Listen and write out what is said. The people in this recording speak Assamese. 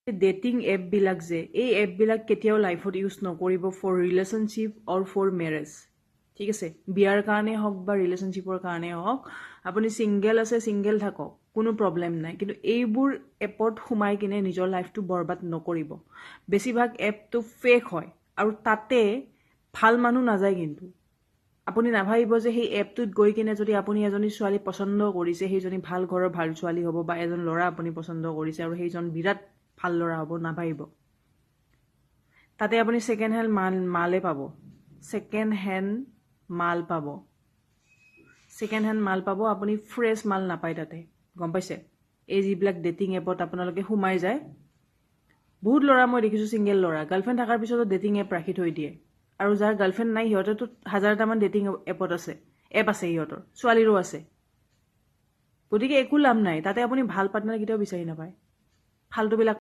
ডেটিং এপবিলাক যে এই এপবিলাক কেতিয়াও লাইফত ইউজ নকৰিব for relationship or for marriage ঠিক আছে বিয়াৰ কাৰণে হওক বা ৰিলেশ্যনশ্বিপৰ কাৰণে হওক আপুনি ছিংগেল আছে ছিংগেল থাকক কোনো প্ৰব্লেম নাই কিন্তু এইবোৰ এপত সোমাই কিনে নিজৰ লাইফটো বৰবাদ নকৰিব বেছিভাগ এপটো ফেক হয় আৰু তাতে ভাল মানুহ নাযায় কিন্তু আপুনি নাভাবিব যে সেই এপটোত গৈ কিনে যদি আপুনি এজনী ছোৱালী পচন্দ কৰিছে সেইজনী ভাল ঘৰৰ ভাল ছোৱালী হ'ব বা এজন ল'ৰা আপুনি পচন্দ কৰিছে আৰু সেইজন বিৰাট ভাল ল'ৰা হ'ব নাভাবিব তাতে আপুনি ছেকেণ্ড হেণ্ড মালে পাব ছেকেণ্ড হেণ্ড মাল পাব ছেকেণ্ড হেণ্ড মাল পাব আপুনি ফ্ৰেছ মাল নাপায় তাতে গম পাইছে এই যিবিলাক ডেটিং এপত আপোনালোকে সোমাই যায় বহুত ল'ৰা মই দেখিছোঁ ছিংগেল ল'ৰা গাৰ্লফ্ৰেণ্ড থকাৰ পিছতো ডেটিং এপ ৰাখি থৈ দিয়ে আৰু যাৰ গাৰ্লফ্ৰেণ্ড নাই সিহঁতেতো হাজাৰটামান ডেটিং এপ আছে সিহঁতৰ ছোৱালীৰো আছে গতিকে একো লাভ নাই তাতে আপুনি ভাল পাৰ্টনাৰ কেতিয়াও বিচাৰি নাপায় ফাল্টুবিলাক